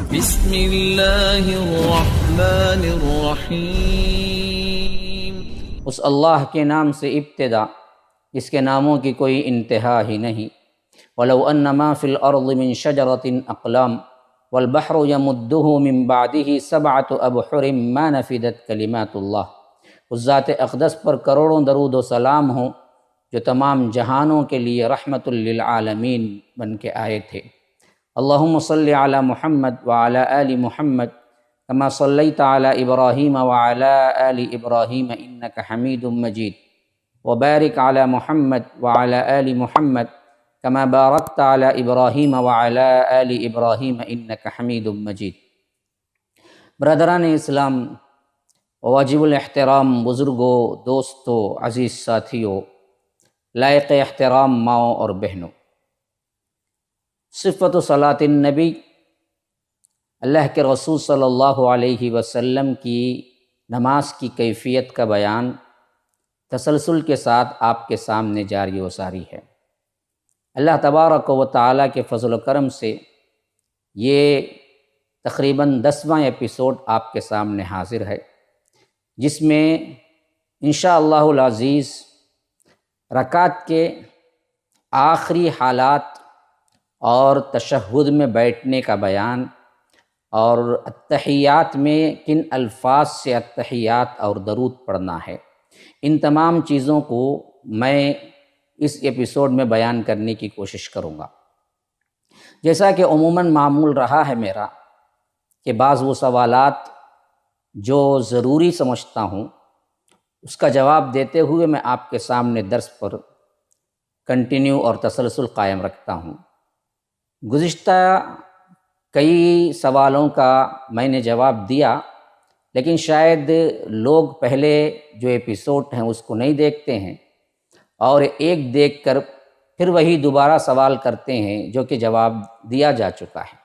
بسم اللہ الرحمن الرحیم۔ اس اللہ کے نام سے ابتدا جس کے ناموں کی کوئی انتہا ہی نہیں۔ وَلَوْ أَنَّ مَا فِي الْأَرْضِ مِنْ شَجَرَةٍ أَقْلَامٌ وَالْبَحْرُ يَمُدُّهُ مِنْ بَعْدِهِ سَبْعَةُ أَبْحُرٍ مَا نَفِدَتْ كَلِمَاتُ اللّہ۔ اس ذات اقدس پر کروڑوں درود و سلام ہوں جو تمام جہانوں کے لیے رحمت للعالمین بن کے آئے تھے۔ اللہم صلی علی محمد وعلی آل محمد کما صلیت علی ابراہیم وعلی آل ابراہیم انک حمید مجید، وبارک علی محمد وعلی آل محمد کما بارکت علی ابراہیم وعلی آل ابراہیم انک حمید مجید۔ برادران اسلام، واجب الاحترام بزرگوں، دوستوں، عزیز ساتھیوں، لائق احترام ماؤں اور بہنوں، صفت صلاۃ النبی، اللہ کے رسول صلی اللہ علیہ وسلم کی نماز کی کیفیت کا بیان تسلسل کے ساتھ آپ کے سامنے جاری و ساری ہے۔ اللہ تبارک و تعالیٰ کے فضل و کرم سے یہ تقریباً 10واں ایپیسوڈ آپ کے سامنے حاضر ہے، جس میں انشاءاللہ العزیز رکعت کے آخری حالات اور تشہد میں بیٹھنے کا بیان، اور التحیات میں کن الفاظ سے التحیات اور درود پڑھنا ہے، ان تمام چیزوں کو میں اس ایپیسوڈ میں بیان کرنے کی کوشش کروں گا۔ جیسا کہ عموماً معمول رہا ہے میرا کہ بعض وہ سوالات جو ضروری سمجھتا ہوں اس کا جواب دیتے ہوئے میں آپ کے سامنے درس پر کنٹینیو اور تسلسل قائم رکھتا ہوں۔ گزشتہ کئی سوالوں کا میں نے جواب دیا، لیکن شاید لوگ پہلے جو ایپیسوڈ ہیں اس کو نہیں دیکھتے ہیں، اور ایک دیکھ کر پھر وہی دوبارہ سوال کرتے ہیں جو کہ جواب دیا جا چکا ہے۔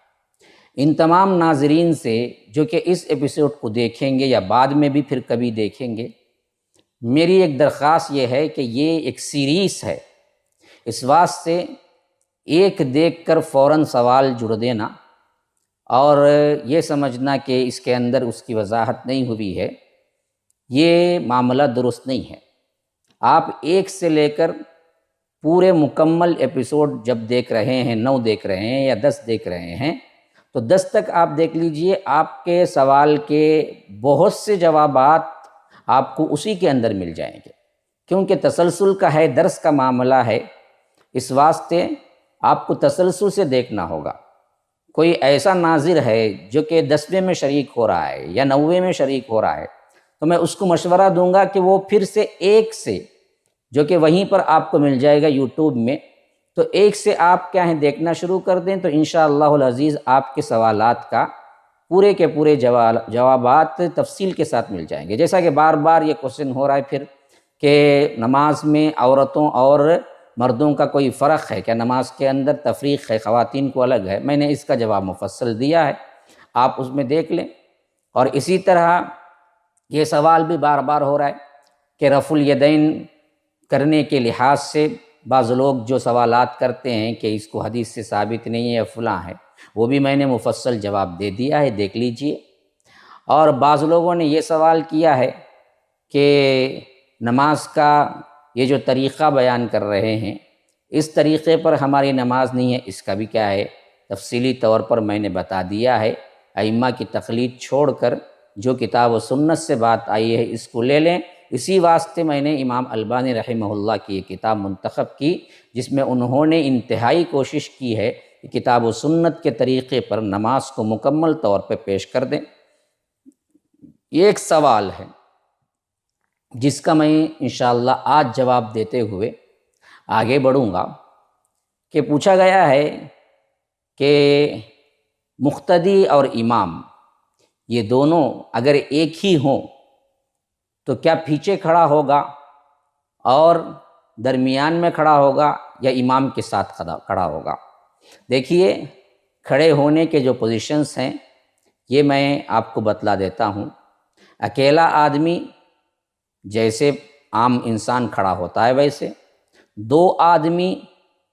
ان تمام ناظرین سے جو کہ اس ایپیسوڈ کو دیکھیں گے یا بعد میں بھی پھر کبھی دیکھیں گے، میری ایک درخواست یہ ہے کہ یہ ایک سیریز ہے، اس واسطے ایک دیکھ کر فوراً سوال جڑ دینا اور یہ سمجھنا کہ اس کے اندر اس کی وضاحت نہیں ہوئی ہے، یہ معاملہ درست نہیں ہے۔ آپ ایک سے لے کر پورے مکمل ایپیسوڈ جب دیکھ رہے ہیں، 9 دیکھ رہے ہیں یا 10 دیکھ رہے ہیں، تو 10 تک آپ دیکھ لیجئے، آپ کے سوال کے بہت سے جوابات آپ کو اسی کے اندر مل جائیں گے، کیونکہ تسلسل کا ہے، درس کا معاملہ ہے، اس واسطے آپ کو تسلسل سے دیکھنا ہوگا۔ کوئی ایسا ناظر ہے جو کہ 10ویں میں شریک ہو رہا ہے یا 9ویں میں شریک ہو رہا ہے، تو میں اس کو مشورہ دوں گا کہ وہ پھر سے ایک سے، جو کہ وہیں پر آپ کو مل جائے گا یوٹیوب میں، تو ایک سے آپ کیا ہیں دیکھنا شروع کر دیں، تو انشاءاللہ العزیز آپ کے سوالات کا پورے کے پورے جوابات تفصیل کے ساتھ مل جائیں گے۔ جیسا کہ بار بار یہ کوشچن ہو رہا ہے پھر کہ نماز میں عورتوں اور مردوں کا کوئی فرق ہے کیا، نماز کے اندر تفریق ہے، خواتین کو الگ ہے، میں نے اس کا جواب مفصل دیا ہے، آپ اس میں دیکھ لیں۔ اور اسی طرح یہ سوال بھی بار بار ہو رہا ہے کہ رفع الیدین کرنے کے لحاظ سے بعض لوگ جو سوالات کرتے ہیں کہ اس کو حدیث سے ثابت نہیں ہے یا فلاں ہے، وہ بھی میں نے مفصل جواب دے دیا ہے، دیکھ لیجئے۔ اور بعض لوگوں نے یہ سوال کیا ہے کہ نماز کا یہ جو طریقہ بیان کر رہے ہیں، اس طریقے پر ہماری نماز نہیں ہے، اس کا بھی کیا ہے، تفصیلی طور پر میں نے بتا دیا ہے۔ ائمہ کی تقلید چھوڑ کر جو کتاب و سنت سے بات آئی ہے اس کو لے لیں۔ اسی واسطے میں نے امام البانی رحمہ اللہ کی یہ کتاب منتخب کی، جس میں انہوں نے انتہائی کوشش کی ہے کہ کتاب و سنت کے طریقے پر نماز کو مکمل طور پہ پیش کر دیں۔ ایک سوال ہے جس کا میں انشاءاللہ آج جواب دیتے ہوئے آگے بڑھوں گا، کہ پوچھا گیا ہے کہ مقتدی اور امام یہ دونوں اگر ایک ہی ہوں تو کیا پیچھے کھڑا ہوگا اور درمیان میں کھڑا ہوگا یا امام کے ساتھ کھڑا ہوگا؟ دیکھیے، کھڑے ہونے کے جو پوزیشنز ہیں یہ میں آپ کو بتلا دیتا ہوں۔ اکیلا آدمی جیسے عام انسان کھڑا ہوتا ہے ویسے، 2 آدمی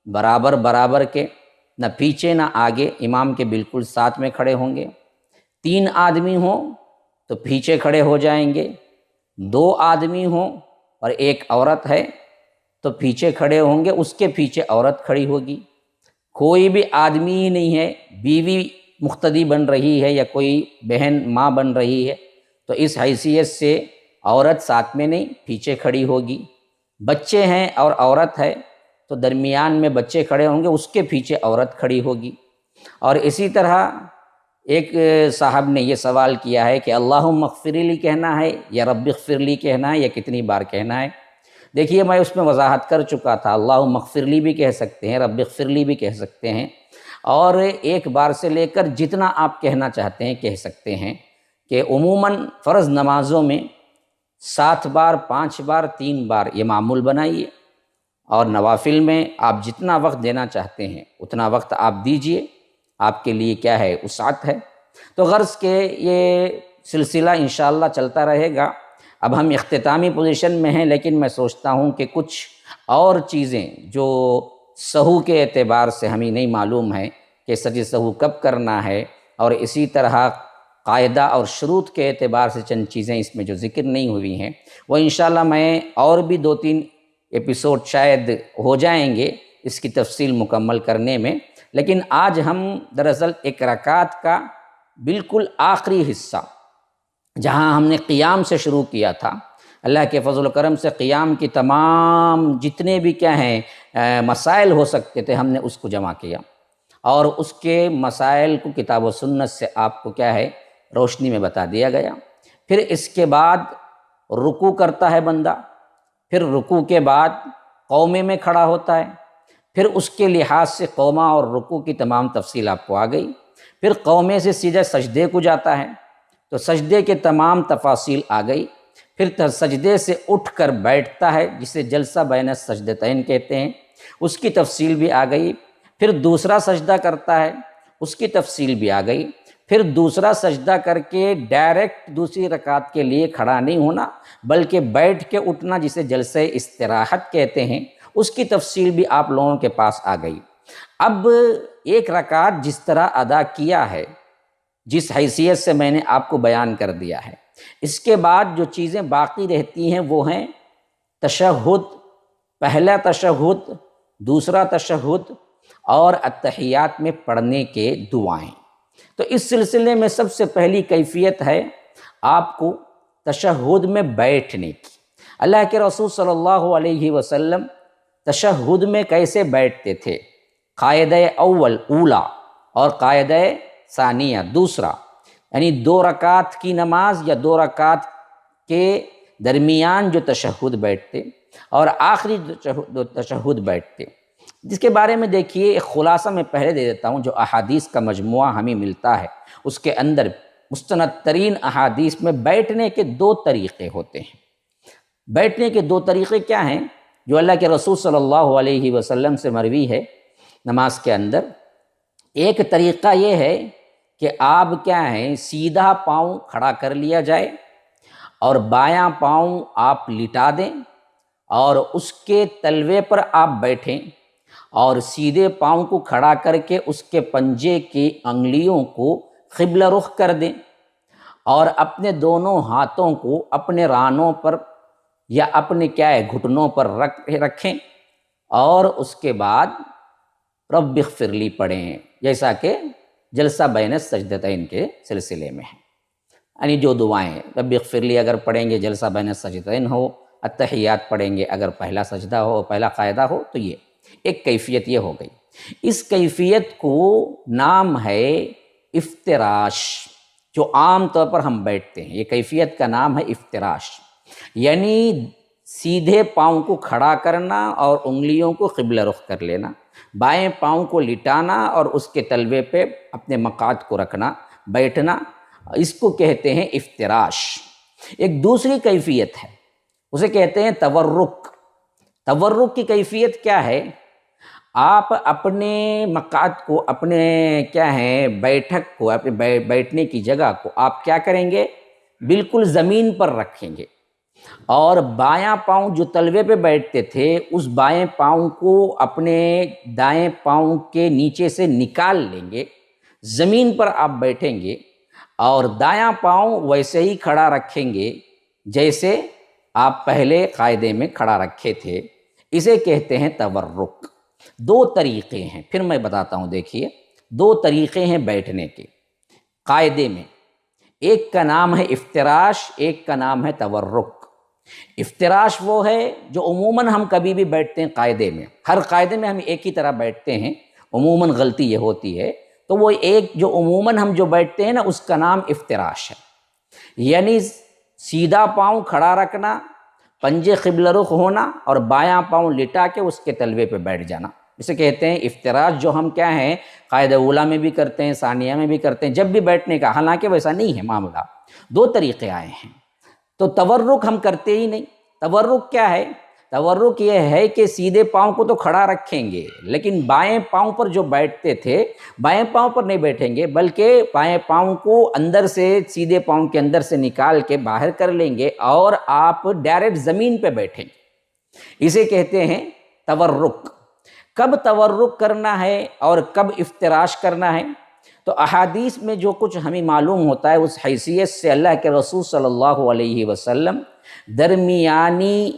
برابر برابر کے نہ پیچھے نہ آگے، امام کے بالکل ساتھ میں کھڑے ہوں گے۔ 3 آدمی ہوں تو پیچھے کھڑے ہو جائیں گے، 2 آدمی ہوں اور 1 عورت ہے تو پیچھے کھڑے ہوں گے، اس کے پیچھے عورت کھڑی ہوگی۔ کوئی بھی آدمی ہی نہیں ہے، بیوی مقتدی بن رہی ہے یا کوئی بہن ماں بن رہی ہے تو اس حیثیت سے عورت ساتھ میں نہیں، پیچھے کھڑی ہوگی۔ بچے ہیں اور عورت ہے تو درمیان میں بچے کھڑے ہوں گے، اس کے پیچھے عورت کھڑی ہوگی۔ اور اسی طرح ایک صاحب نے یہ سوال کیا ہے کہ اللہم اغفر لی کہنا ہے یا رب اغفر لی کہنا ہے یا کتنی بار کہنا ہے؟ دیکھیے میں اس میں وضاحت کر چکا تھا، اللہم اغفر لی بھی کہہ سکتے ہیں، رب اغفر لی بھی کہہ سکتے ہیں، اور ایک بار سے لے کر جتنا آپ کہنا چاہتے ہیں کہہ سکتے ہیں، کہ عموماً فرض نمازوں میں 7 بار، 5 بار، 3 بار یہ معمول بنائیے، اور نوافل میں آپ جتنا وقت دینا چاہتے ہیں اتنا وقت آپ دیجئے، آپ کے لیے کیا ہے وسعت ہے۔ تو غرض کہ یہ سلسلہ انشاءاللہ چلتا رہے گا۔ اب ہم اختتامی پوزیشن میں ہیں، لیکن میں سوچتا ہوں کہ کچھ اور چیزیں جو سہو کے اعتبار سے ہمیں نہیں معلوم ہے کہ سجدہ سہو کب کرنا ہے، اور اسی طرح قاعدہ اور شروط کے اعتبار سے چند چیزیں اس میں جو ذکر نہیں ہوئی ہیں، وہ انشاءاللہ میں اور بھی 2-3 ایپیسوڈ شاید ہو جائیں گے اس کی تفصیل مکمل کرنے میں۔ لیکن آج ہم دراصل ایک رکعت کا بالکل آخری حصہ، جہاں ہم نے قیام سے شروع کیا تھا، اللہ کے فضل و کرم سے قیام کی تمام جتنے بھی کیا ہیں مسائل ہو سکتے تھے، ہم نے اس کو جمع کیا، اور اس کے مسائل کو کتاب و سنت سے آپ کو کیا ہے روشنی میں بتا دیا گیا۔ پھر اس کے بعد رکوع کرتا ہے بندہ، پھر رکوع کے بعد قومے میں کھڑا ہوتا ہے، پھر اس کے لحاظ سے قومہ اور رکوع کی تمام تفصیل آپ کو آ گئی۔ پھر قومے سے سیدھا سجدے کو جاتا ہے تو سجدے کے تمام تفاصیل آ گئی۔ پھر سجدے سے اٹھ کر بیٹھتا ہے، جسے جلسہ بین السجدتین کہتے ہیں، اس کی تفصیل بھی آ گئی۔ پھر دوسرا سجدہ کرتا ہے، اس کی تفصیل بھی آ گئی۔ پھر دوسرا سجدہ کر کے ڈائریکٹ دوسری رکعت کے لیے کھڑا نہیں ہونا، بلکہ بیٹھ کے اٹھنا، جسے جلسہ استراحت کہتے ہیں، اس کی تفصیل بھی آپ لوگوں کے پاس آ گئی۔ اب ایک رکعت جس طرح ادا کیا ہے، جس حیثیت سے میں نے آپ کو بیان کر دیا ہے، اس کے بعد جو چیزیں باقی رہتی ہیں وہ ہیں تشہد، پہلا تشہد، دوسرا تشہد، اور اتحیات میں پڑھنے کے دعائیں۔ تو اس سلسلے میں سب سے پہلی کیفیت ہے آپ کو تشہد میں بیٹھنے کی۔ اللہ کے رسول صلی اللہ علیہ وسلم تشہد میں کیسے بیٹھتے تھے؟ قاعدہ اول اولا اور قاعدہ ثانیہ دوسرا، یعنی 2 رکعت کی نماز یا 2 رکعت کے درمیان جو تشہد بیٹھتے اور آخری جو تشہد بیٹھتے، جس کے بارے میں دیکھیے ایک خلاصہ میں پہلے دے دیتا ہوں۔ جو احادیث کا مجموعہ ہمیں ملتا ہے اس کے اندر مستند ترین احادیث میں بیٹھنے کے 2 طریقے ہوتے ہیں۔ بیٹھنے کے 2 طریقے کیا ہیں جو اللہ کے رسول صلی اللہ علیہ وسلم سے مروی ہے نماز کے اندر؟ ایک طریقہ یہ ہے کہ آپ کیا ہیں سیدھا پاؤں کھڑا کر لیا جائے اور بایاں پاؤں آپ لٹا دیں اور اس کے تلوے پر آپ بیٹھیں، اور سیدھے پاؤں کو کھڑا کر کے اس کے پنجے کی انگلیوں کو قبلہ رخ کر دیں، اور اپنے دونوں ہاتھوں کو اپنے رانوں پر یا اپنے کیا ہے گھٹنوں پر رکھیں، اور اس کے بعد رب اغفر لی پڑھیں، جیسا کہ جلسہ بین السجدتین کے سلسلے میں ہے۔ یعنی جو دعائیں رب اغفر لی اگر پڑھیں گے جلسہ بین السجدتین ہو، اتحیات پڑھیں گے اگر پہلا سجدہ ہو، پہلا قاعدہ ہو، تو یہ ایک کیفیت یہ ہو گئی۔ اس کیفیت کو نام ہے افتراش، جو عام طور پر ہم بیٹھتے ہیں، یہ کیفیت کا نام ہے افتراش، یعنی سیدھے پاؤں کو کھڑا کرنا اور انگلیوں کو قبلہ رخ کر لینا، بائیں پاؤں کو لٹانا اور اس کے تلوے پہ اپنے مقعد کو رکھنا، بیٹھنا، اس کو کہتے ہیں افتراش۔ ایک دوسری کیفیت ہے، اسے کہتے ہیں تورک۔ تورک کی کیفیت کیا ہے؟ آپ اپنے مقعد کو، اپنے کیا ہے بیٹھک کو، اپنے بیٹھنے کی جگہ کو آپ کیا کریں گے؟ بالکل زمین پر رکھیں گے، اور بایاں پاؤں جو تلوے پہ بیٹھتے تھے اس بائیں پاؤں کو اپنے دائیں پاؤں کے نیچے سے نکال لیں گے، زمین پر آپ بیٹھیں گے اور دایاں پاؤں ویسے ہی کھڑا رکھیں گے جیسے آپ پہلے قاعدے میں کھڑا رکھے تھے۔ اسے کہتے ہیں تورک۔ دو طریقے ہیں، پھر میں بتاتا ہوں، دیکھیے دو طریقے ہیں بیٹھنے کے قاعدے میں، ایک کا نام ہے افتراش، ایک کا نام ہے تورک۔ افتراش وہ ہے جو عموماً ہم کبھی بھی بیٹھتے ہیں قاعدے میں، ہر قاعدے میں ہم ایک ہی طرح بیٹھتے ہیں، عموماً غلطی یہ ہوتی ہے، تو وہ ایک جو عموماً ہم جو بیٹھتے ہیں نا اس کا نام افتراش ہے، یعنی سیدھا پاؤں کھڑا رکھنا، پنجے قبلہ رخ ہونا اور بایاں پاؤں لٹا کے اس کے تلوے پہ بیٹھ جانا، اسے کہتے ہیں افتراش، جو ہم کیا ہیں قاعدہ اولیٰ میں بھی کرتے ہیں، ثانیہ میں بھی کرتے ہیں، جب بھی بیٹھنے کا، حالانکہ ویسا نہیں ہے معاملہ، دو طریقے آئے ہیں۔ تو تورک ہم کرتے ہی نہیں۔ تورک کیا ہے؟ تورک یہ ہے کہ سیدھے پاؤں کو تو کھڑا رکھیں گے لیکن بائیں پاؤں پر جو بیٹھتے تھے بائیں پاؤں پر نہیں بیٹھیں گے، بلکہ بائیں پاؤں کو اندر سے سیدھے پاؤں کے اندر سے نکال کے باہر کر لیں گے اور آپ ڈائریکٹ زمین پہ بیٹھیں گے، اسے کہتے ہیں تورک۔ کب تورک کرنا ہے اور کب افتراش کرنا ہے؟ تو احادیث میں جو کچھ ہمیں معلوم ہوتا ہے اس حیثیت سے اللہ کے رسول صلی اللہ علیہ وسلم درمیانی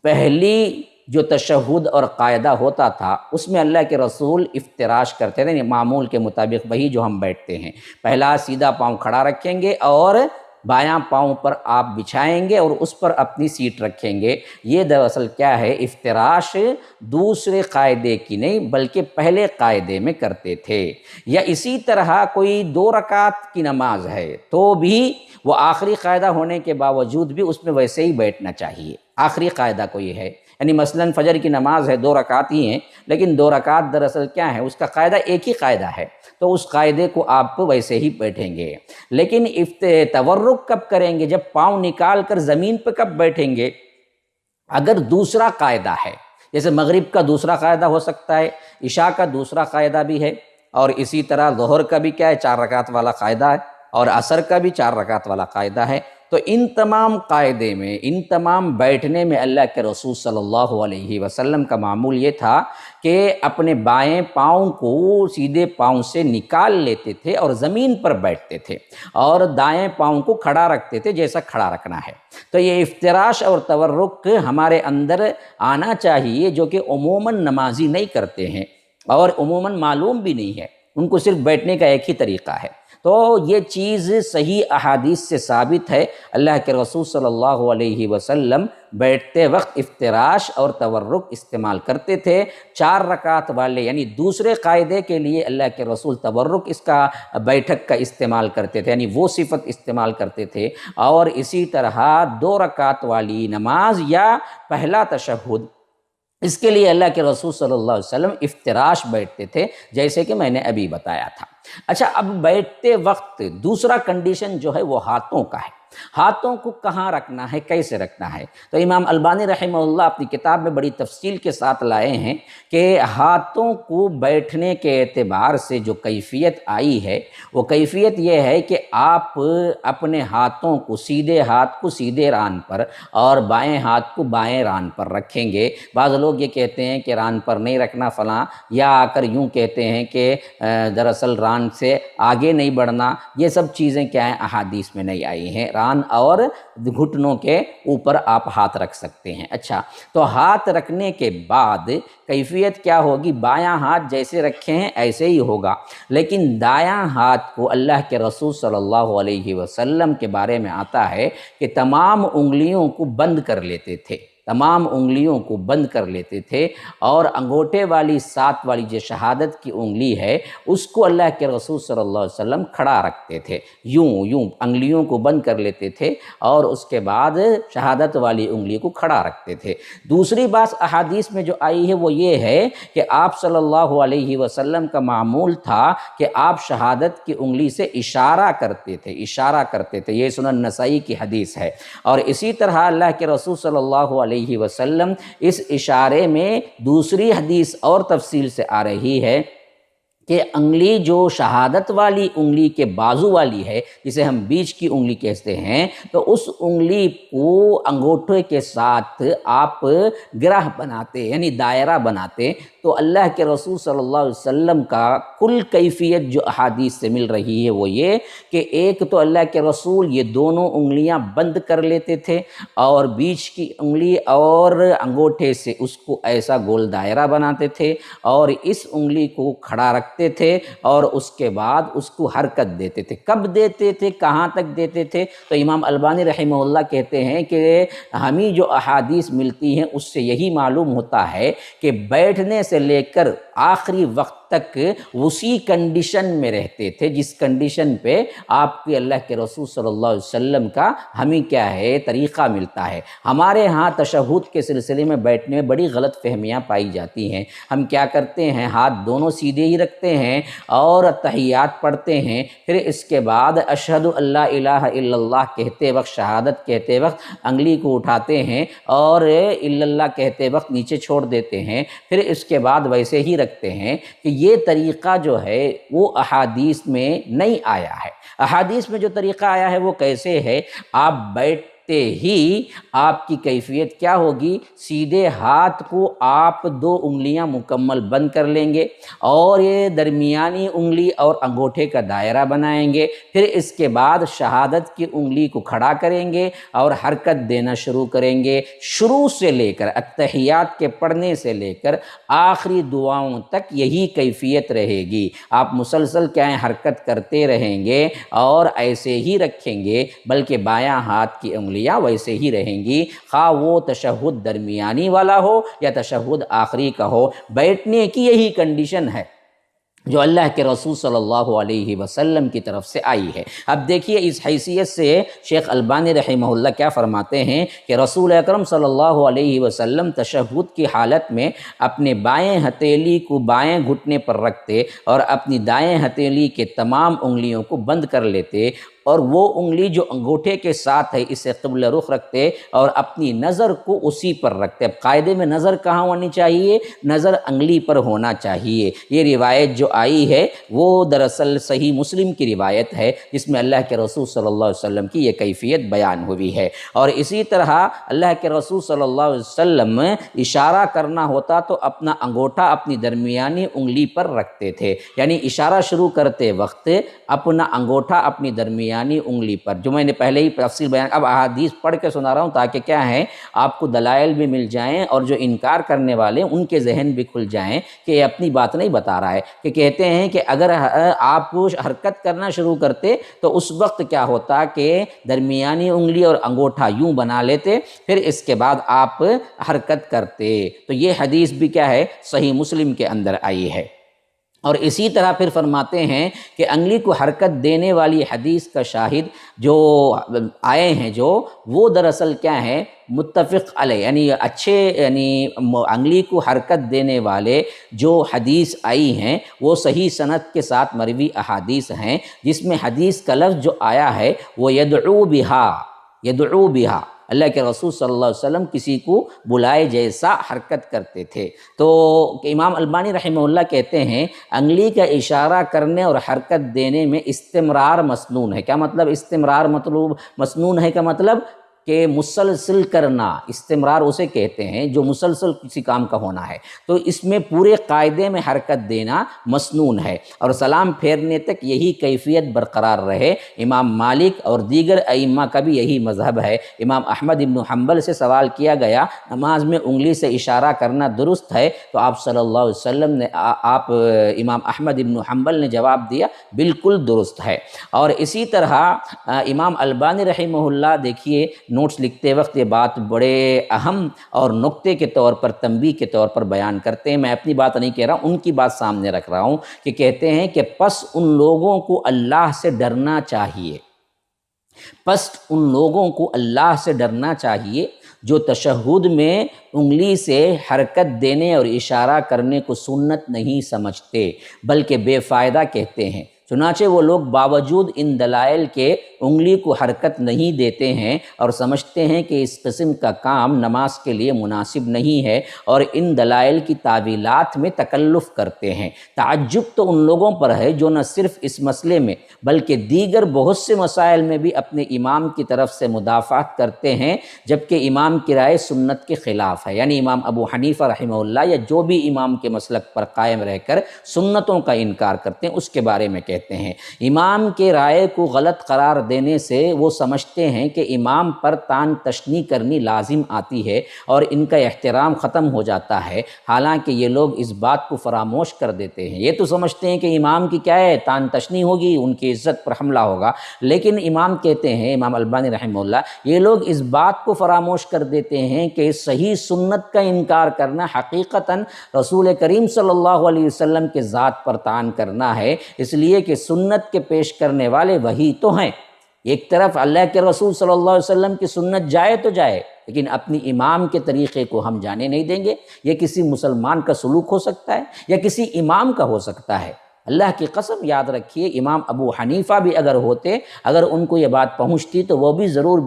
پہلی جو تشہد اور قاعدہ ہوتا تھا اس میں اللہ کے رسول افتراش کرتے تھے، یعنی معمول کے مطابق وہی جو ہم بیٹھتے ہیں، پہلا سیدھا پاؤں کھڑا رکھیں گے اور بایاں پاؤں پر آپ بچھائیں گے اور اس پر اپنی سیٹ رکھیں گے۔ یہ دراصل کیا ہے؟ افتراش دوسرے قاعدے کی نہیں بلکہ پہلے قاعدے میں کرتے تھے۔ یا اسی طرح کوئی 2 رکعت کی نماز ہے تو بھی وہ آخری قاعدہ ہونے کے باوجود بھی اس میں ویسے ہی بیٹھنا چاہیے، آخری قاعدہ کوئی ہے، یعنی مثلاً فجر کی نماز ہے 2 رکعت ہی ہیں لیکن 2 رکعت دراصل کیا ہے؟ اس کا قاعدہ ایک ہی قاعدہ ہے، تو اس قاعدے کو آپ ویسے ہی بیٹھیں گے۔ لیکن تورک کب کریں گے؟ جب پاؤں نکال کر زمین پہ کب بیٹھیں گے؟ اگر دوسرا قاعدہ ہے، جیسے مغرب کا دوسرا قاعدہ ہو سکتا ہے، عشاء کا دوسرا قاعدہ بھی ہے، اور اسی طرح ظہر کا بھی کیا ہے؟ 4 رکعت والا قاعدہ ہے، اور عصر کا بھی 4 رکعت والا قاعدہ ہے۔ تو ان تمام قاعدے میں، ان تمام بیٹھنے میں اللہ کے رسول صلی اللہ علیہ وسلم کا معمول یہ تھا کہ اپنے بائیں پاؤں کو سیدھے پاؤں سے نکال لیتے تھے اور زمین پر بیٹھتے تھے اور دائیں پاؤں کو کھڑا رکھتے تھے جیسا کھڑا رکھنا ہے۔ تو یہ افتراش اور تورک ہمارے اندر آنا چاہیے، جو کہ عموماً نمازی نہیں کرتے ہیں اور عموماً معلوم بھی نہیں ہے، ان کو صرف بیٹھنے کا ایک ہی طریقہ ہے۔ تو یہ چیز صحیح احادیث سے ثابت ہے، اللہ کے رسول صلی اللہ علیہ وسلم بیٹھتے وقت افتراش اور تورک استعمال کرتے تھے۔ 4 رکعت والے یعنی دوسرے قاعدے کے لیے اللہ کے رسول تورک اس کا بیٹھک کا استعمال کرتے تھے، یعنی وہ صفت استعمال کرتے تھے، اور اسی طرح 2 رکعت والی نماز یا پہلا تشہد، اس کے لیے اللہ کے رسول صلی اللہ علیہ وسلم افتراش بیٹھتے تھے، جیسے کہ میں نے ابھی بتایا تھا۔ اچھا، اب بیٹھتے وقت دوسرا کنڈیشن جو ہے وہ ہاتھوں کا ہے۔ ہاتھوں کو کہاں رکھنا ہے، کیسے رکھنا ہے؟ تو امام البانی رحمہ اللہ اپنی کتاب میں بڑی تفصیل کے ساتھ لائے ہیں کہ ہاتھوں کو بیٹھنے کے اعتبار سے جو کیفیت آئی ہے وہ کیفیت یہ ہے کہ آپ اپنے ہاتھوں کو، سیدھے ہاتھ کو سیدھے ران پر اور بائیں ہاتھ کو بائیں ران پر رکھیں گے۔ بعض لوگ یہ کہتے ہیں کہ ران پر نہیں رکھنا فلاں، یا آ کر یوں کہتے ہیں کہ دراصل ران سے آگے نہیں بڑھنا، یہ سب چیزیں کیا ہیں؟ احادیث میں نہیں آئی ہیں۔ ران اور گھٹنوں کے اوپر آپ ہاتھ رکھ سکتے ہیں۔ اچھا، تو ہاتھ رکھنے کے بعد کیفیت کیا ہوگی؟ بایاں ہاتھ جیسے رکھے ہیں ایسے ہی ہوگا، لیکن دایاں ہاتھ کو اللہ کے رسول صلی اللہ علیہ وسلم کے بارے میں آتا ہے کہ تمام انگلیوں کو بند کر لیتے تھے، تمام انگلیوں کو بند کر لیتے تھے، اور انگوٹھے والی 7 والی جو شہادت کی انگلی ہے اس کو اللہ کے رسول صلی اللہ علیہ وسلم کھڑا رکھتے تھے، یوں انگلیوں کو بند کر لیتے تھے اور اس کے بعد شہادت والی انگلی کو کھڑا رکھتے تھے۔ دوسری بات احادیث میں جو آئی ہے وہ یہ ہے کہ آپ صلی اللہ علیہ وسلم کا معمول تھا کہ آپ شہادت کی انگلی سے اشارہ کرتے تھے، یہ سنن نسائی کی حدیث ہے۔ اور اسی طرح اللہ کے رسول صلی اللہ علیہ وسلم اس اشارے میں دوسری حدیث اور تفصیل سے آ رہی ہے کہ انگلی جو شہادت والی انگلی کے بازو والی ہے، جسے ہم بیچ کی انگلی کہتے ہیں، تو اس انگلی کو انگوٹھے کے ساتھ آپ گرہ بناتے یعنی دائرہ بناتے، تو اللہ کے رسول صلی اللہ علیہ وسلم کا کل کیفیت جو احادیث سے مل رہی ہے وہ یہ کہ ایک تو اللہ کے رسول یہ دونوں انگلیاں بند کر لیتے تھے اور بیچ کی انگلی اور انگوٹھے سے اس کو ایسا گول دائرہ بناتے تھے اور اس انگلی کو کھڑا رکھتے تھے اور اس کے بعد اس کو حرکت دیتے تھے۔ کب دیتے تھے، کہاں تک دیتے تھے؟ تو امام البانی رحمہ اللہ کہتے ہیں کہ ہمیں جو احادیث ملتی ہیں اس سے یہی معلوم ہوتا ہے کہ بیٹھنے سے لے کر آخری وقت تک اسی کنڈیشن میں رہتے تھے جس کنڈیشن پہ آپ کے اللہ کے رسول صلی اللہ علیہ وسلم کا ہمیں کیا ہے طریقہ ملتا ہے۔ ہمارے ہاں تشہد کے سلسلے میں بیٹھنے میں بڑی غلط فہمیاں پائی جاتی ہیں۔ ہم کیا کرتے ہیں، ہاتھ دونوں سیدھے ہی رکھتے ہیں اور تحیات پڑھتے ہیں، پھر اس کے بعد اشہد اللہ الہ الا اللہ کہتے وقت، شہادت کہتے وقت انگلی کو اٹھاتے ہیں اور الا اللہ کہتے وقت نیچے چھوڑ دیتے ہیں، پھر اس کے بعد ویسے ہی رکھتے ہیں کہ یہ طریقہ جو ہے وہ احادیث میں نہیں آیا ہے۔ احادیث میں جو طریقہ آیا ہے وہ کیسے ہے؟ آپ بیٹھتے ہی آپ کی کیفیت کیا ہوگی؟ سیدھے ہاتھ کو آپ دو انگلیاں مکمل بند کر لیں گے اور یہ درمیانی انگلی اور انگوٹھے کا دائرہ بنائیں گے، پھر اس کے بعد شہادت کی انگلی کو کھڑا کریں گے اور حرکت دینا شروع کریں گے، شروع سے لے کر التحیات کے پڑھنے سے لے کر آخری دعاؤں تک یہی کیفیت رہے گی۔ آپ مسلسل کیا ہے حرکت کرتے رہیں گے اور ایسے ہی رکھیں گے، بلکہ بایاں ہاتھ کی انگلیاں ویسے ہی رہیں گی، خواہ وہ تشہد درمیانی والا ہو یا تشہد آخری کا ہو۔ بیٹھنے کی یہی کنڈیشن ہے جو اللہ کے رسول صلی اللہ علیہ وسلم کی طرف سے آئی ہے۔ اب دیکھیے اس حیثیت سے شیخ البانی رحمہ اللہ کیا فرماتے ہیں کہ رسول اکرم صلی اللہ علیہ وسلم تشہد کی حالت میں اپنے بائیں ہتھیلی کو بائیں گھٹنے پر رکھتے اور اپنی دائیں ہتھیلی کے تمام انگلیوں کو بند کر لیتے اور وہ انگلی جو انگوٹھے کے ساتھ ہے اسے قبلہ رخ رکھتے اور اپنی نظر کو اسی پر رکھتے۔ اب قاعدے میں نظر کہاں ہونی چاہیے؟ نظر انگلی پر ہونا چاہیے۔ یہ روایت جو آئی ہے وہ دراصل صحیح مسلم کی روایت ہے جس میں اللہ کے رسول صلی اللہ علیہ وسلم کی یہ کیفیت بیان ہوئی ہے۔ اور اسی طرح اللہ کے رسول صلی اللہ علیہ وسلم اشارہ کرنا ہوتا تو اپنا انگوٹھا اپنی درمیانی انگلی پر رکھتے تھے، یعنی اشارہ شروع کرتے وقت اپنا انگوٹھا اپنی درمیانی انگلی پر، جو میں نے پہلے ہی تفصیل بیان، اب احادیث پڑھ کے سنا رہا ہوں تاکہ کیا ہے آپ کو دلائل بھی مل جائیں اور جو انکار کرنے والے ان کے ذہن بھی کھل جائیں کہ یہ اپنی بات نہیں بتا رہا ہے، کہ کہتے ہیں کہ اگر آپ حرکت کرنا شروع کرتے تو اس وقت کیا ہوتا کہ درمیانی انگلی اور انگوٹھا یوں بنا لیتے، پھر اس کے بعد آپ حرکت کرتے۔ تو یہ حدیث بھی کیا ہے صحیح مسلم کے اندر آئی ہے۔ اور اسی طرح پھر فرماتے ہیں کہ انگلی کو حرکت دینے والی حدیث کا شاہد جو آئے ہیں جو وہ دراصل کیا ہے متفق علیہ، یعنی اچھے یعنی انگلی کو حرکت دینے والے جو حدیث آئی ہیں وہ صحیح سند کے ساتھ مروی احادیث ہیں، جس میں حدیث کا لفظ جو آیا ہے وہ یدعو بہا، اللہ کے رسول صلی اللہ علیہ وسلم کسی کو بلائے جیسا حرکت کرتے تھے۔ تو امام البانی رحمہ اللہ کہتے ہیں انگلی کا اشارہ کرنے اور حرکت دینے میں استمرار مسنون ہے۔ کیا مطلب استمرار مسنون ہے کا مطلب کہ مسلسل کرنا، استمرار اسے کہتے ہیں جو مسلسل کسی کام کا ہونا ہے، تو اس میں پورے قاعدے میں حرکت دینا مسنون ہے اور سلام پھیرنے تک یہی کیفیت برقرار رہے۔ امام مالک اور دیگر ائمہ کا بھی یہی مذہب ہے۔ امام احمد بن حنبل سے سوال کیا گیا نماز میں انگلی سے اشارہ کرنا درست ہے؟ تو آپ صلی اللہ علیہ وسلم نے امام احمد بن حنبل نے جواب دیا بالکل درست ہے۔ اور اسی طرح امام البانی رحمہ اللہ دیکھیے نوٹس لکھتے وقت یہ بات بڑے اہم اور نقطے کے طور پر تنبیہ کے طور پر بیان کرتے ہیں، میں اپنی بات نہیں کہہ رہا ہوں، ان کی بات سامنے رکھ رہا ہوں، کہ کہتے ہیں کہ پس ان لوگوں کو اللہ سے ڈرنا چاہیے، جو تشہد میں انگلی سے حرکت دینے اور اشارہ کرنے کو سنت نہیں سمجھتے بلکہ بے فائدہ کہتے ہیں، چنانچہ وہ لوگ باوجود ان دلائل کے انگلی کو حرکت نہیں دیتے ہیں اور سمجھتے ہیں کہ اس قسم کا کام نماز کے لیے مناسب نہیں ہے اور ان دلائل کی تعویلات میں تکلف کرتے ہیں۔ تعجب تو ان لوگوں پر ہے جو نہ صرف اس مسئلے میں بلکہ دیگر بہت سے مسائل میں بھی اپنے امام کی طرف سے مدافعت کرتے ہیں جبکہ امام کی رائے سنت کے خلاف ہے، یعنی امام ابو حنیفہ رحمہ اللہ یا جو بھی امام کے مسلک پر قائم رہ کر سنتوں کا انکار کرتے ہیں اس کے بارے میں کہتے ہیں۔ امام کے رائے کو غلط قرار دینے سے وہ سمجھتے ہیں کہ امام پر تان تشنی کرنی لازم آتی ہے اور ان کا احترام ختم ہو جاتا ہے، حالانکہ یہ لوگ اس بات کو فراموش کر دیتے ہیں۔ یہ تو سمجھتے ہیں کہ امام کی کیا ہے، تان تشنی ہوگی، ان کی عزت پر حملہ ہوگا، لیکن امام کہتے ہیں، امام البانی رحمہ اللہ، یہ لوگ اس بات کو فراموش کر دیتے ہیں کہ صحیح سنت کا انکار کرنا حقیقتاً رسول کریم صلی اللہ علیہ وسلم کے ذات پر طعن کرنا ہے، اس لیے کہ سنت کے پیش کرنے والے وہی تو ہیں۔ ایک طرف اللہ کے رسول صلی اللہ علیہ وسلم کی سنت جائے تو جائے، لیکن اپنی امام کے طریقے کو ہم جانے نہیں دیں گے۔ یہ کسی مسلمان کا سلوک ہو سکتا ہے یا کسی امام کا ہو سکتا ہے؟ اللہ کی قسم یاد رکھیے، امام ابو حنیفہ بھی اگر ہوتے، اگر ان کو یہ بات پہنچتی تو وہ بھی ضرور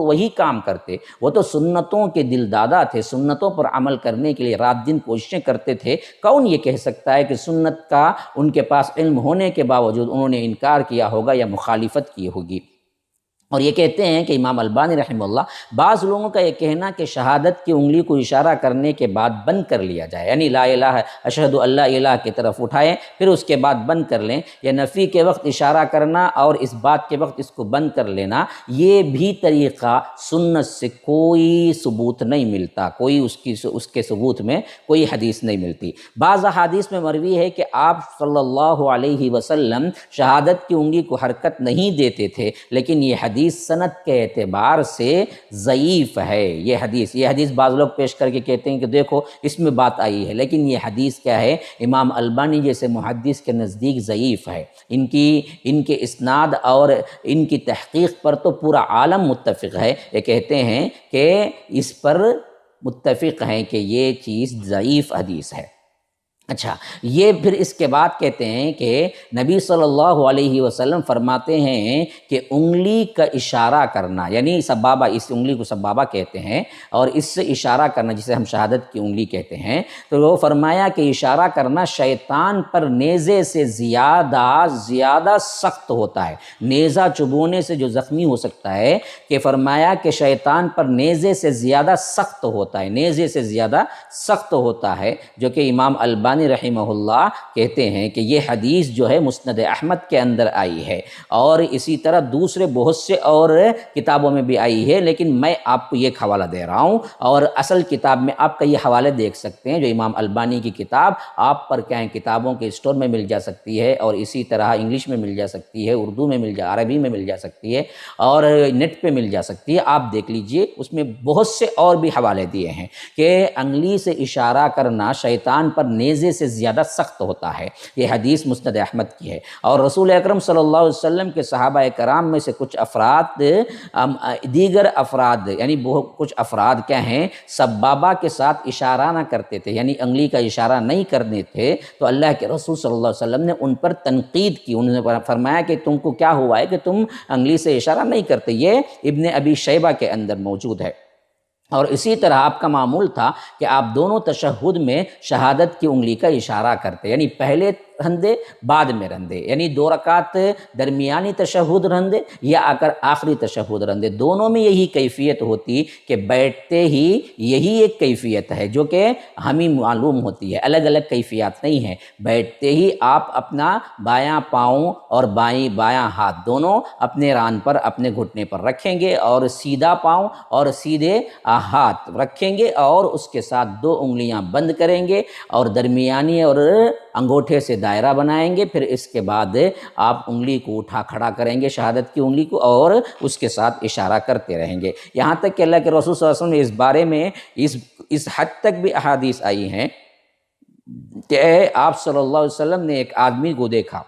وہی کام کرتے۔ وہ تو سنتوں کے دل دادا تھے، سنتوں پر عمل کرنے کے لیے رات دن کوششیں کرتے تھے۔ کون یہ کہہ سکتا ہے کہ سنت کا ان کے پاس علم ہونے کے باوجود انہوں نے انکار کیا ہوگا یا مخالفت کی ہوگی؟ اور یہ کہتے ہیں کہ امام البانی رحمہ اللہ، بعض لوگوں کا یہ کہنا کہ شہادت کی انگلی کو اشارہ کرنے کے بعد بند کر لیا جائے، یعنی لا الہ اشہد اللہ الہ کی طرف اٹھائیں پھر اس کے بعد بند کر لیں، یا نفی کے وقت اشارہ کرنا اور اس بات کے وقت اس کو بند کر لینا، یہ بھی طریقہ سنت سے کوئی ثبوت نہیں ملتا، کوئی اس کے ثبوت میں کوئی حدیث نہیں ملتی۔ بعض احادیث میں مروی ہے کہ آپ صلی اللہ علیہ وسلم شہادت کی انگلی کو حرکت نہیں دیتے تھے، لیکن یہ حدیث سند کے اعتبار سے ضعیف ہے۔ یہ حدیث بعض لوگ پیش کر کے کہتے ہیں کہ دیکھو اس میں بات آئی ہے، لیکن یہ حدیث کیا ہے، امام البانی جیسے محدث کے نزدیک ضعیف ہے۔ ان کے اسناد اور ان کی تحقیق پر تو پورا عالم متفق ہے، یہ کہتے ہیں کہ اس پر متفق ہیں کہ یہ چیز ضعیف حدیث ہے۔ اچھا، یہ پھر اس کے بعد کہتے ہیں کہ نبی صلی اللہ علیہ وسلم فرماتے ہیں کہ انگلی کا اشارہ کرنا، یعنی سبابہ، اس انگلی کو سبابہ کہتے ہیں، اور اس سے اشارہ کرنا جسے ہم شہادت کی انگلی کہتے ہیں، تو وہ فرمایا کہ اشارہ کرنا شیطان پر نیزے سے زیادہ سخت ہوتا ہے۔ نیزہ چبونے سے جو زخمی ہو سکتا ہے، کہ فرمایا کہ شیطان پر نیزے سے زیادہ سخت ہوتا ہے، نیزے سے زیادہ سخت ہوتا ہے، جو کہ امام البانی رحمہ اللہ کہتے ہیں کہ یہ حدیث جو ہے مسند احمد کے اندر آئی ہے، اور اسی طرح دوسرے بہت سے اور کتابوں میں بھی آئی ہے، لیکن میں آپ کو یہ حوالہ دے رہا ہوں، اور اصل کتاب میں آپ کا یہ حوالے دیکھ سکتے ہیں جو امام البانی کی کتاب آپ پر کیا ہے، کتابوں کے اسٹور میں مل جا سکتی ہے، اور اسی طرح انگلش میں مل جا سکتی ہے، اردو میں عربی میں مل جا سکتی ہے، اور نیٹ پہ مل جا سکتی ہے۔ آپ دیکھ لیجئے، اس میں بہت سے اور بھی حوالے دیے ہیں کہ انگلی سے اشارہ کرنا شیطان پر نیزے سے زیادہ سخت ہوتا ہے۔ یہ حدیث مسند احمد کی ہے، اور رسول اکرم صلی اللہ علیہ وسلم کے صحابہ کرام میں سے کچھ افراد، دیگر افراد یعنی کچھ افراد کیا ہیں، سبابہ کے ساتھ اشارہ نہ کرتے تھے، یعنی انگلی کا اشارہ نہیں کرنے تھے، تو اللہ کے رسول صلی اللہ علیہ وسلم نے ان پر تنقید کی، انہوں نے فرمایا کہ تم کو کیا ہوا ہے کہ تم انگلی سے اشارہ نہیں کرتے۔ یہ ابن ابی شیبہ کے اندر موجود ہے۔ اور اسی طرح آپ کا معمول تھا کہ آپ دونوں تشہد میں شہادت کی انگلی کا اشارہ کرتے، یعنی پہلے رندے بعد میں رندے، یعنی 2 رکعت درمیانی تشہد رندے یا آخری تشہد رندے، دونوں میں یہی کیفیت ہوتی کہ بیٹھتے ہی یہی ایک کیفیت ہے جو کہ ہمیں معلوم ہوتی ہے، الگ الگ کیفیات نہیں ہیں۔ بیٹھتے ہی آپ اپنا بایاں پاؤں اور بایاں ہاتھ دونوں اپنے ران پر، اپنے گھٹنے پر رکھیں گے، اور سیدھا پاؤں اور سیدھے ہاتھ رکھیں گے، اور اس کے ساتھ 2 انگلیاں بند کریں گے، اور درمیانی اور انگوٹھے سے دائرہ بنائیں گے۔ پھر اس کے بعد آپ انگلی کو اٹھا کھڑا کریں گے، شہادت کی انگلی کو، اور اس کے ساتھ اشارہ کرتے رہیں گے، یہاں تک کہ اللہ کے رسول صلی اللہ علیہ وسلم نے اس بارے میں اس حد تک بھی احادیث آئی ہیں کہ آپ صلی اللہ علیہ وسلم نے ایک آدمی کو دیکھا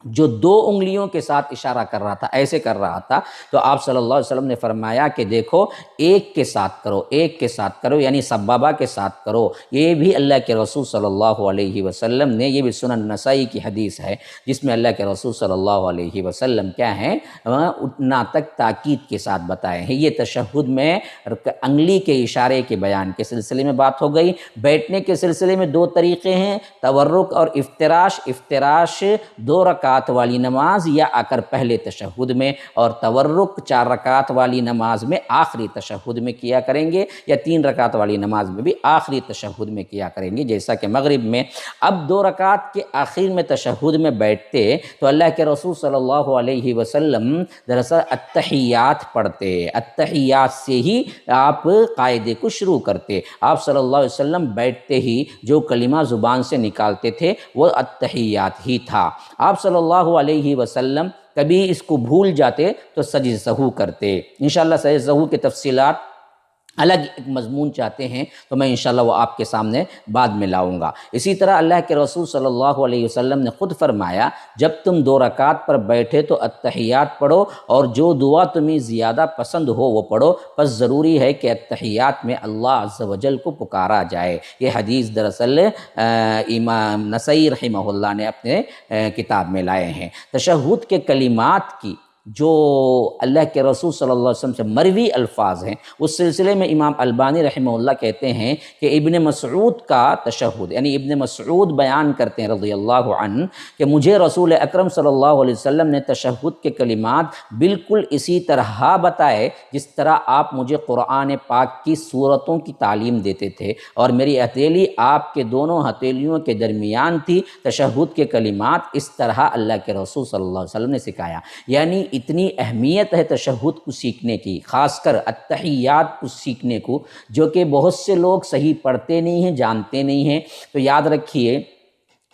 جو 2 انگلیوں کے ساتھ اشارہ کر رہا تھا، ایسے کر رہا تھا، تو آپ صلی اللہ علیہ وسلم نے فرمایا کہ دیکھو ایک کے ساتھ کرو، ایک کے ساتھ کرو، یعنی سبابہ کے ساتھ کرو۔ یہ بھی اللہ کے رسول صلی اللہ علیہ وسلم نے، یہ بھی سنن نسائی کی حدیث ہے جس میں اللہ کے رسول صلی اللہ علیہ وسلم کیا ہیں اتنا تک تاکید کے ساتھ بتائے ہیں۔ یہ تشہد میں انگلی کے اشارے کے بیان کے سلسلے میں بات ہو گئی۔ بیٹھنے کے سلسلے میں 2 طریقے ہیں، تورک اور افتراش۔ افتراش 2 رکعات والی نماز یا آ کر پہلے تشہد میں، اور تورک 4 رکعات والی نماز میں آخری تشہد میں کیا کریں گے، یا 3 رکعات والی نماز میں بھی آخری تشہد میں کیا کریں گے، جیسا کہ مغرب میں۔ اب 2 رکعات کے آخر میں تشہد میں بیٹھتے تو اللہ کے رسول صلی اللہ علیہ وسلم دراصل التحیات پڑھتے، التحیات سے ہی آپ قاعدے کو شروع کرتے۔ آپ صلی اللہ علیہ وسلم بیٹھتے ہی جو کلمہ زبان سے نکالتے تھے وہ التحیات ہی تھا۔ آپ صلی اللہ علیہ وسلم کبھی اس کو بھول جاتے تو سجدہ سہو کرتے۔ انشاءاللہ سجدہ سہو کی تفصیلات الگ ایک مضمون چاہتے ہیں تو میں انشاءاللہ وہ آپ کے سامنے بعد میں لاؤں گا۔ اسی طرح اللہ کے رسول صلی اللہ علیہ وسلم نے خود فرمایا جب تم 2 رکعات پر بیٹھے تو التحیات پڑھو، اور جو دعا تمہیں زیادہ پسند ہو وہ پڑھو، پس ضروری ہے کہ التحیات میں اللہ عز و جل کو پکارا جائے۔ یہ حدیث دراصل امام نسائی رحمہ اللہ نے اپنے کتاب میں لائے ہیں۔ تشہد کے کلمات کی جو اللہ کے رسول صلی اللہ علیہ وسلم سے مروی الفاظ ہیں، اس سلسلے میں امام البانی رحمہ اللہ کہتے ہیں کہ ابن مسعود کا تشہد، یعنی ابن مسعود بیان کرتے ہیں رضی اللہ عنہ کہ مجھے رسول اکرم صلی اللہ علیہ وسلم نے تشہد کے کلمات بالکل اسی طرح بتائے جس طرح آپ مجھے قرآن پاک کی سورتوں کی تعلیم دیتے تھے، اور میری ہتھیلی آپ کے دونوں ہتھیلیوں کے درمیان تھی۔ تشہد کے کلمات اس طرح اللہ کے رسول صلی اللہ علیہ وسلم نے سکھایا۔ یعنی اتنی اہمیت ہے تشہد کو سیکھنے کی، خاص کر التحیات کو سیکھنے کو، جو کہ بہت سے لوگ صحیح پڑھتے نہیں ہیں، جانتے نہیں ہیں۔ تو یاد رکھیے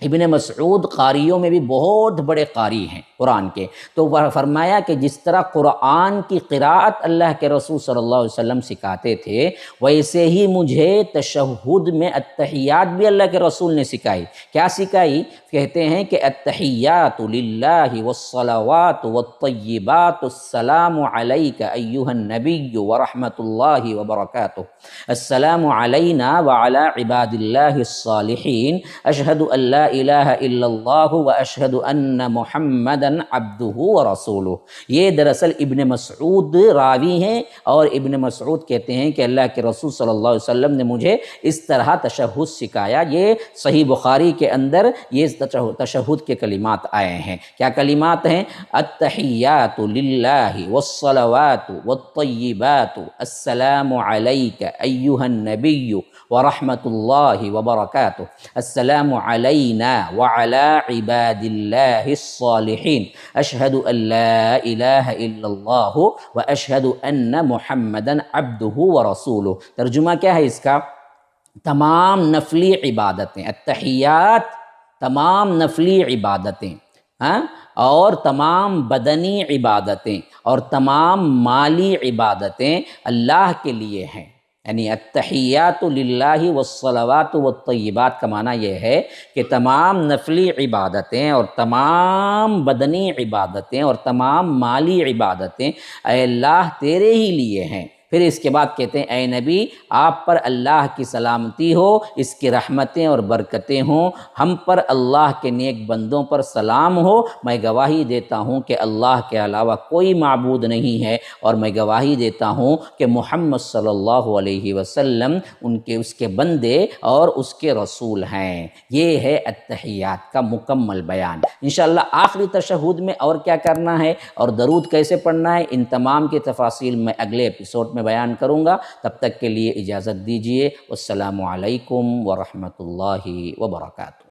ابن مسعود قاریوں میں بھی بہت بڑے قاری ہیں قرآن کے، تو وہ فرمایا کہ جس طرح قرآن کی قراءت اللہ کے رسول صلی اللہ علیہ وسلم سکھاتے تھے، ویسے ہی مجھے تشہد میں التحیات بھی اللہ کے رسول نے سکھائی۔ کیا سکھائی؟ کہتے ہیں کہ التحیات للہ والصلوات والطیبات السلام علیک ایھا النبی ورحمۃ اللہ وبرکاتہ، السلام علینا وعلی عباد اللہ الصالحین، اشہد ان لا الہ الا اللہ واشہد ان محمدا عبدہ ورسولہ۔ یہ دراصل ابن مسعود راوی ہیں، اور ابن مسعود کہتے ہیں کہ اللہ کے رسول صلی اللہ علیہ وسلم نے مجھے اس طرح تشہد سکھایا۔ یہ صحیح بخاری کے اندر یہ تشہد کے کلمات آئے ہیں۔ کیا کلمات ہیں؟ التحیات للہ والصلوات والطیبات السلام علیک ایھا النبی ورحمۃ اللہ وبرکاتہ، السلام علینا وعلی عباد اللہ الصالحین، اشہد ان لا الہ الا اللہ واشہد ان محمدا عبدہ ورسولہ۔ ترجمہ کیا ہے اس کا؟ تمام نفلی عبادتیں، التحیات تمام نفلی عبادتیں، اور تمام بدنی عبادتیں اور تمام مالی عبادتیں اللہ کے لیے ہیں۔ یعنی التحیات للہ والصلوات والطیبات کا معنی یہ ہے کہ تمام نفلی عبادتیں اور تمام بدنی عبادتیں اور تمام مالی عبادتیں اے اللہ تیرے ہی لیے ہیں۔ پھر اس کے بعد کہتے ہیں اے نبی آپ پر اللہ کی سلامتی ہو، اس کی رحمتیں اور برکتیں ہوں، ہم پر اللہ کے نیک بندوں پر سلام ہو۔ میں گواہی دیتا ہوں کہ اللہ کے علاوہ کوئی معبود نہیں ہے، اور میں گواہی دیتا ہوں کہ محمد صلی اللہ علیہ وسلم اس کے بندے اور اس کے رسول ہیں۔ یہ ہے التحیات کا مکمل بیان۔ انشاءاللہ آخری تشہد میں اور کیا کرنا ہے اور درود کیسے پڑھنا ہے، ان تمام کی تفاصیل میں اگلے ایپیسوڈ میں بیان کروں گا۔ تب تک کے لیے اجازت دیجیے۔ والسلام علیکم ورحمۃ اللہ وبرکاتہ۔